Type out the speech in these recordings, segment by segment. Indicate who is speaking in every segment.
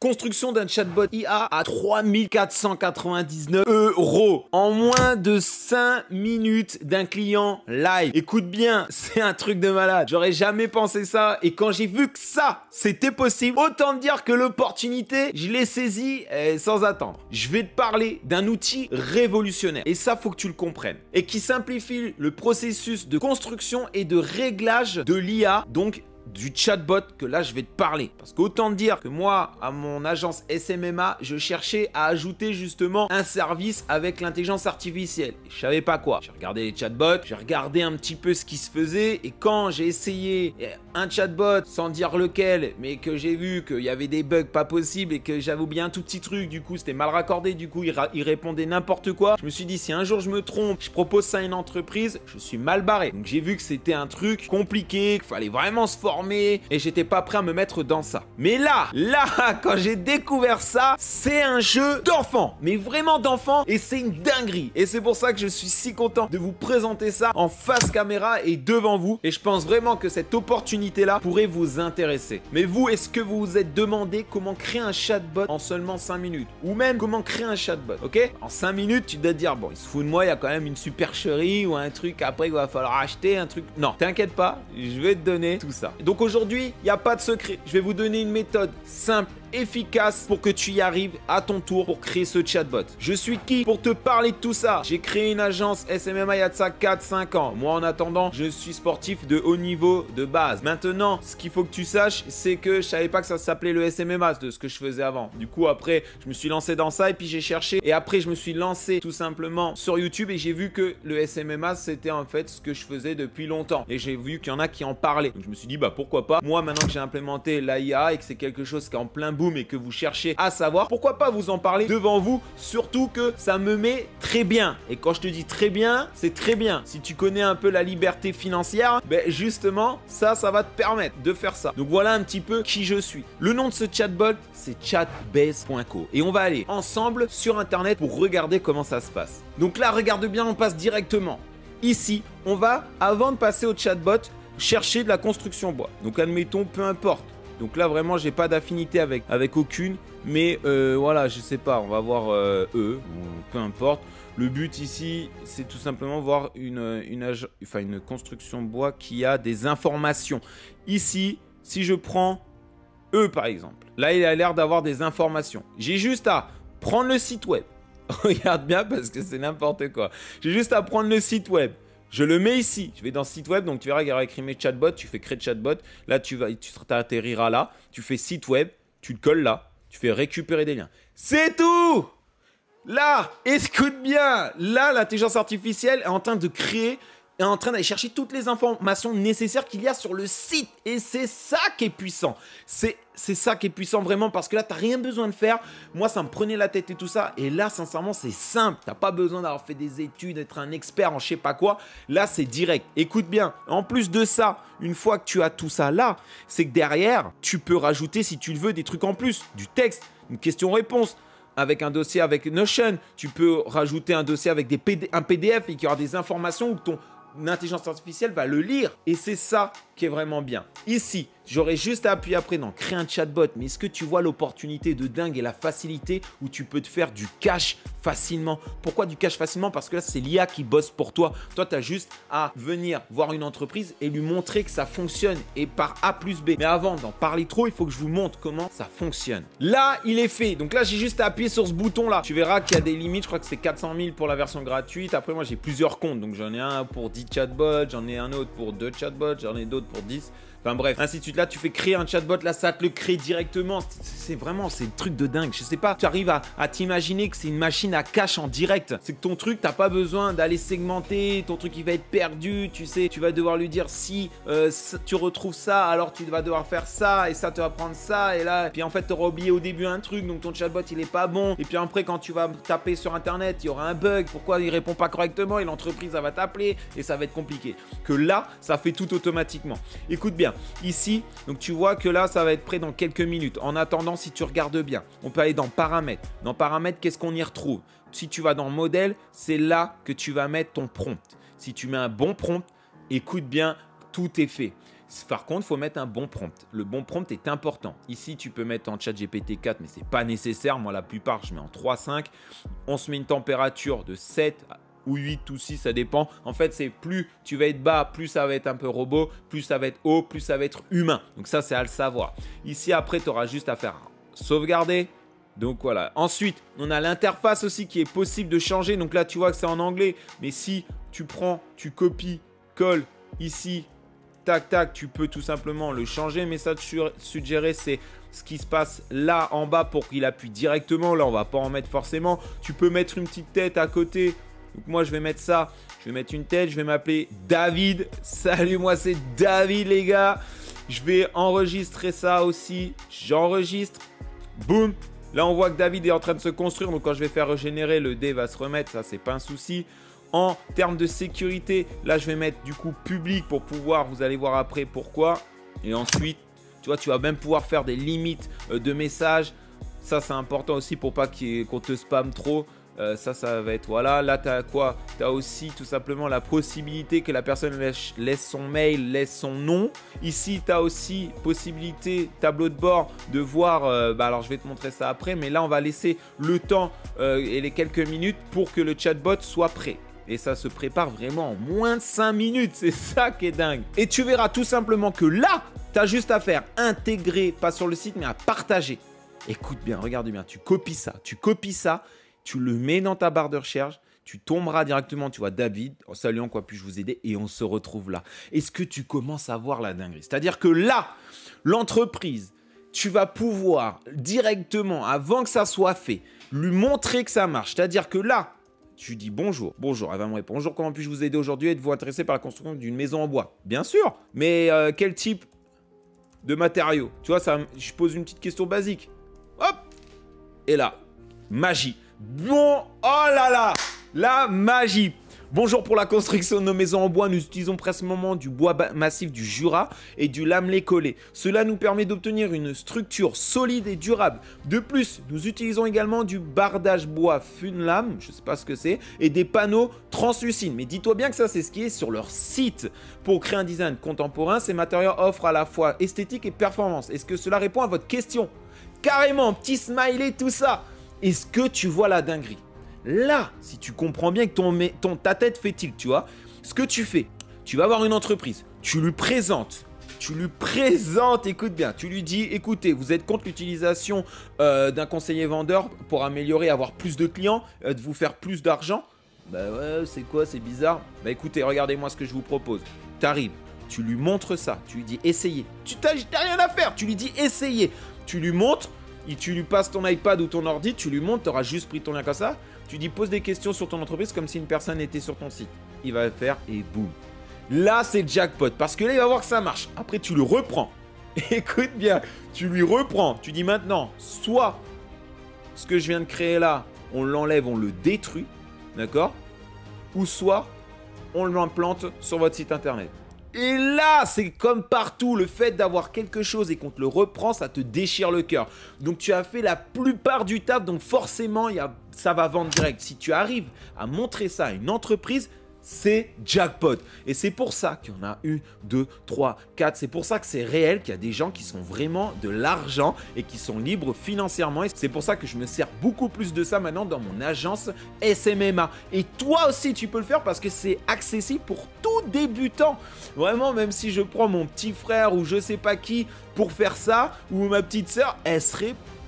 Speaker 1: Construction d'un chatbot IA à 3499 € en moins de 5 minutes d'un client live. Écoute bien, c'est un truc de malade. J'aurais jamais pensé ça. Et quand j'ai vu que ça, c'était possible, autant te dire que l'opportunité, je l'ai saisie sans attendre. Je vais te parler d'un outil révolutionnaire. Et ça, faut que tu le comprennes. Et qui simplifie le processus de construction et de réglage de l'IA. Donc, du chatbot que là je vais te parler. Parce qu'autant te dire que moi, à mon agence SMMA, je cherchais à ajouter justement un service avec l'intelligence artificielle. Et je savais pas quoi. J'ai regardé les chatbots, j'ai regardé un petit peu ce qui se faisait et quand j'ai essayé un chatbot, sans dire lequel, mais que j'ai vu qu'il y avait des bugs pas possibles et que j'avais oublié un tout petit truc, du coup c'était mal raccordé, du coup il répondait n'importe quoi. Je me suis dit si un jour je me trompe, je propose ça à une entreprise, je suis mal barré. Donc j'ai vu que c'était un truc compliqué, qu'il fallait vraiment se former et j'étais pas prêt à me mettre dans ça. Mais là, quand j'ai découvert ça, c'est un jeu d'enfant, mais vraiment d'enfant et c'est une dinguerie. Et c'est pour ça que je suis si content de vous présenter ça en face caméra et devant vous. Et je pense vraiment que cette opportunité-là pourrait vous intéresser. Mais vous, est-ce que vous vous êtes demandé comment créer un chatbot en seulement 5 minutes? Ou même comment créer un chatbot, ok? En 5 minutes, tu dois te dire, bon, il se fout de moi, il y a quand même une supercherie ou un truc après il va falloir acheter un truc. Non, t'inquiète pas, je vais te donner tout ça. Donc aujourd'hui, il n'y a pas de secret. Je vais vous donner une méthode simple, efficace pour que tu y arrives à ton tour pour créer ce chatbot. Je suis qui pour te parler de tout ça? J'ai créé une agence SMMA il y a de ça 4-5 ans. Moi, en attendant, je suis sportif de haut niveau de base. Maintenant, ce qu'il faut que tu saches, c'est que je savais pas que ça s'appelait le SMMA de ce que je faisais avant. Du coup, après, je me suis lancé dans ça et puis j'ai cherché. Et après, je me suis lancé tout simplement sur YouTube et j'ai vu que le SMMA, c'était en fait ce que je faisais depuis longtemps. Et j'ai vu qu'il y en a qui en parlaient. Donc, je me suis dit, bah pourquoi pas? Moi, maintenant que j'ai implémenté l'IA et que c'est quelque chose qui est en plein boom et que vous cherchez à savoir, pourquoi pas vous en parler devant vous, surtout que ça me met très bien. Et quand je te dis très bien, c'est très bien. Si tu connais un peu la liberté financière, ben justement, ça va te permettre de faire ça. Donc voilà un petit peu qui je suis. Le nom de ce chatbot, c'est chatbase.co. Et on va aller ensemble sur Internet pour regarder comment ça se passe. Donc là, regarde bien, on passe directement. Ici, on va, avant de passer au chatbot, chercher de la construction bois. Donc admettons, peu importe. Donc là, vraiment, j'ai pas d'affinité avec aucune. Mais voilà, je sais pas, on va voir eux, peu importe. Le but ici, c'est tout simplement voir une construction bois qui a des informations. Ici, si je prends eux, par exemple, là, il a l'air d'avoir des informations. J'ai juste à prendre le site web. Regarde bien parce que c'est n'importe quoi. J'ai juste à prendre le site web. Je le mets ici, je vais dans site web, donc tu verras qu'il y aura écrit mes chatbots, tu fais créer chatbot, là tu t'atterriras là, tu fais site web, tu le colles là, tu fais récupérer des liens. C'est tout! Là, écoute bien, là l'intelligence artificielle est en train de créer, est en train d'aller chercher toutes les informations nécessaires qu'il y a sur le site. Et c'est ça qui est puissant. C'est ça qui est puissant vraiment parce que là, tu n'as rien besoin de faire. Moi, ça me prenait la tête et tout ça. Et là, sincèrement, c'est simple. Tu n'as pas besoin d'avoir fait des études, d'être un expert en je sais pas quoi. Là, c'est direct. Écoute bien. En plus de ça, une fois que tu as tout ça là, c'est que derrière, tu peux rajouter, si tu le veux, des trucs en plus. Du texte, une question-réponse. Avec un dossier avec Notion, tu peux rajouter un dossier avec un PDF et qu'il y aura des informations où ton intelligence artificielle va le lire. Et c'est ça qui est vraiment bien. Ici, j'aurais juste à appuyer après dans créer un chatbot. Mais est-ce que tu vois l'opportunité de dingue et la facilité où tu peux te faire du cash facilement? Pourquoi du cash facilement? Parce que là, c'est l'IA qui bosse pour toi. Toi, tu as juste à venir voir une entreprise et lui montrer que ça fonctionne et par A plus B. Mais avant d'en parler trop, il faut que je vous montre comment ça fonctionne. Là, il est fait. Donc là, j'ai juste à appuyer sur ce bouton-là. Tu verras qu'il y a des limites. Je crois que c'est 400 000 pour la version gratuite. Après, moi, j'ai plusieurs comptes. Donc, j'en ai un pour 10 chatbots. J'en ai un autre pour 2 chatbots. J'en ai d'autres pour 10. Enfin bref, ainsi de suite. Là, tu fais créer un chatbot, là, ça te le crée directement. C'est vraiment, c'est un truc de dingue. Je sais pas, tu arrives à t'imaginer que c'est une machine à cash en direct. C'est que ton truc, t'as pas besoin d'aller segmenter. Ton truc, il va être perdu. Tu sais, tu vas devoir lui dire si tu retrouves ça, alors tu vas devoir faire ça et ça te va prendre ça. Et là, puis en fait, tu auras oublié au début un truc. Donc ton chatbot, il est pas bon. Et puis après, quand tu vas taper sur Internet, il y aura un bug. Pourquoi il répond pas correctement? Et l'entreprise, elle va t'appeler et ça va être compliqué. Que là, ça fait tout automatiquement. Écoute bien. Ici, donc tu vois que là, ça va être prêt dans quelques minutes. En attendant, si tu regardes bien, on peut aller dans paramètres. Dans paramètres, qu'est-ce qu'on y retrouve? Si tu vas dans modèle, c'est là que tu vas mettre ton prompt. Si tu mets un bon prompt, écoute bien, tout est fait. Par contre, il faut mettre un bon prompt. Le bon prompt est important. Ici, tu peux mettre en chat GPT 4, mais ce n'est pas nécessaire. Moi, la plupart, je mets en 3.5. On se met une température de 7 ou 8 ou 6, ça dépend. En fait, c'est plus tu vas être bas, plus ça va être un peu robot, plus ça va être haut, plus ça va être humain. Donc ça, c'est à le savoir. Ici, après, tu auras juste à faire sauvegarder. Donc voilà. Ensuite, on a l'interface aussi qui est possible de changer. Donc là, tu vois que c'est en anglais. Mais si tu prends, tu copies, colles ici, tac, tac, tu peux tout simplement le changer. Message suggéré, c'est ce qui se passe là en bas pour qu'il appuie directement. Là, on va pas en mettre forcément. Tu peux mettre une petite tête à côté. Donc moi, je vais mettre ça. Je vais mettre une tête. Je vais m'appeler David. Salut, moi, c'est David, les gars. Je vais enregistrer ça aussi. J'enregistre. Boum. Là, on voit que David est en train de se construire. Donc, quand je vais faire régénérer, le dé va se remettre. Ça, c'est pas un souci. En termes de sécurité, là, je vais mettre du coup public pour pouvoir, vous allez voir après pourquoi. Et ensuite, tu vois, tu vas même pouvoir faire des limites de messages. Ça, c'est important aussi pour pas qu'on te spamme trop. Ça va être, voilà. Là, tu as quoi? Tu as aussi tout simplement la possibilité que la personne laisse son mail, laisse son nom. Ici, tu as aussi possibilité, tableau de bord, de voir, alors je vais te montrer ça après, mais là, on va laisser le temps et les quelques minutes pour que le chatbot soit prêt. Et ça se prépare vraiment en moins de 5 minutes. C'est ça qui est dingue. Et tu verras tout simplement que là, tu as juste à faire intégrer, pas sur le site, mais à partager. Écoute bien, regarde bien. Tu copies ça. Tu le mets dans ta barre de recherche. Tu tomberas directement, tu vois, David. Oh, salut, en quoi puis-je vous aider? Et on se retrouve là. Est-ce que tu commences à voir la dinguerie? C'est-à-dire que là, l'entreprise, tu vas pouvoir directement, avant que ça soit fait, lui montrer que ça marche. C'est-à-dire que là, tu dis bonjour, elle va me répondre. Bonjour, comment puis-je vous aider aujourd'hui? Êtes-vous intéressé par la construction d'une maison en bois? Bien sûr, mais quel type de matériaux? Tu vois, ça, je pose une petite question basique. Hop! Et là, magie. Bon, oh là là, la magie. Bonjour, pour la construction de nos maisons en bois, nous utilisons principalement du bois massif du Jura et du lamelé collé. Cela nous permet d'obtenir une structure solide et durable. De plus, nous utilisons également du bardage bois Funlam, je ne sais pas ce que c'est, et des panneaux translucides. Mais dis-toi bien que ça, c'est ce qui est sur leur site. Pour créer un design contemporain, ces matériaux offrent à la fois esthétique et performance. Est-ce que cela répond à votre question? Carrément, petit smiley, tout ça. Est-ce que tu vois la dinguerie? Là, si tu comprends bien que ta tête fait tilt, tu vois, ce que tu fais, tu vas voir une entreprise, tu lui présentes, écoute bien, tu lui dis, écoutez, vous êtes contre l'utilisation d'un conseiller vendeur pour améliorer, avoir plus de clients, de vous faire plus d'argent? Bah ouais, c'est quoi, c'est bizarre. Bah écoutez, regardez-moi ce que je vous propose. Tu arrives, tu lui montres ça, tu lui dis, essayez. Tu n'as rien à faire, tu lui dis, essayez. Tu lui montres. Et tu lui passes ton iPad ou ton ordi, tu lui montres, tu auras juste pris ton lien comme ça. Tu dis pose des questions sur ton entreprise comme si une personne était sur ton site. Il va le faire et boum. Là, c'est jackpot parce que là, il va voir que ça marche. Après, tu le reprends. Écoute bien, tu lui reprends. Tu dis maintenant, soit ce que je viens de créer là, on l'enlève, on le détruit, d'accord? Ou soit on l'implante sur votre site internet. Et là, c'est comme partout, le fait d'avoir quelque chose et qu'on te le reprend, ça te déchire le cœur. Donc, tu as fait la plupart du taf, donc forcément, ça va vendre direct. Si tu arrives à montrer ça à une entreprise, c'est jackpot. Et c'est pour ça qu'il y en a 1, 2, 3, 4. C'est pour ça que c'est réel, qu'il y a des gens qui sont vraiment de l'argent et qui sont libres financièrement. Et c'est pour ça que je me sers beaucoup plus de ça maintenant dans mon agence SMMA. Et toi aussi, tu peux le faire parce que c'est accessible pour tout débutant. Vraiment, même si je prends mon petit frère ou je sais pas qui pour faire ça, ou ma petite sœur,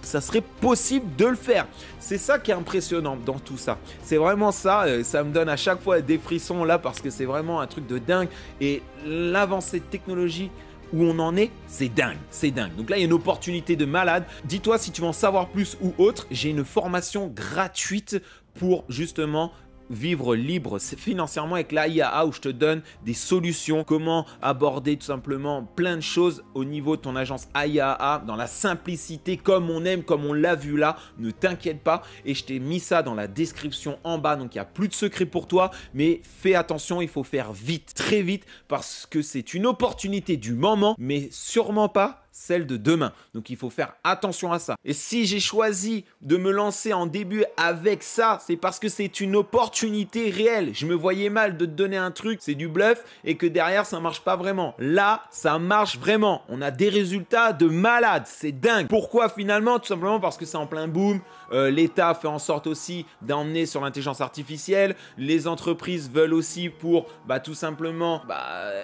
Speaker 1: ça serait possible de le faire. C'est ça qui est impressionnant dans tout ça. C'est vraiment ça, ça me donne à chaque fois des frissons là parce que c'est vraiment un truc de dingue. Et l'avancée de technologie où on en est, c'est dingue, c'est dingue. Donc là, il y a une opportunité de malade. Dis-toi si tu veux en savoir plus ou autre, j'ai une formation gratuite pour justement vivre libre financièrement avec l'AIAA où je te donne des solutions, comment aborder tout simplement plein de choses au niveau de ton agence AIAA dans la simplicité comme on aime, comme on l'a vu là, ne t'inquiète pas et je t'ai mis ça dans la description en bas donc il n'y a plus de secret pour toi mais fais attention, il faut faire vite, très vite parce que c'est une opportunité du moment mais sûrement pas celle de demain. Donc il faut faire attention à ça. Et si j'ai choisi de me lancer en début avec ça, c'est parce que c'est une opportunité réelle. Je me voyais mal de te donner un truc, c'est du bluff et que derrière ça marche pas vraiment. Là, ça marche vraiment. On a des résultats de malade, c'est dingue. Pourquoi finalement? Tout simplement parce que c'est en plein boom. L'État fait en sorte aussi d'emmener sur l'intelligence artificielle. Les entreprises veulent aussi pour tout simplement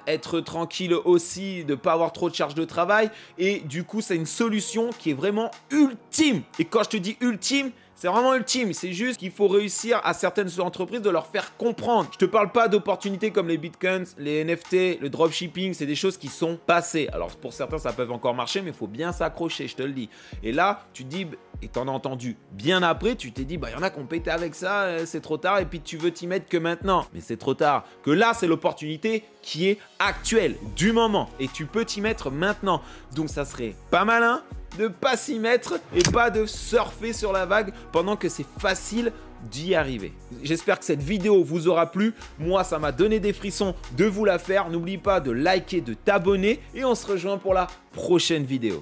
Speaker 1: être tranquille aussi, de ne pas avoir trop de charge de travail. Et du coup, c'est une solution qui est vraiment ultime. Et quand je te dis ultime, c'est vraiment ultime, c'est juste qu'il faut réussir à certaines entreprises de leur faire comprendre. Je te parle pas d'opportunités comme les bitcoins, les NFT, le dropshipping, c'est des choses qui sont passées. Alors pour certains ça peut encore marcher, mais il faut bien s'accrocher, je te le dis. Et là, tu te dis, et t'en as entendu bien après, tu t'es dit, il y en a qui ont pété avec ça, c'est trop tard, et puis tu veux t'y mettre que maintenant. Mais c'est trop tard, que là c'est l'opportunité qui est actuelle, du moment, et tu peux t'y mettre maintenant. Donc ça serait pas malin de pas s'y mettre et pas de surfer sur la vague pendant que c'est facile d'y arriver. J'espère que cette vidéo vous aura plu. Moi, ça m'a donné des frissons de vous la faire. N'oublie pas de liker, de t'abonner et on se rejoint pour la prochaine vidéo.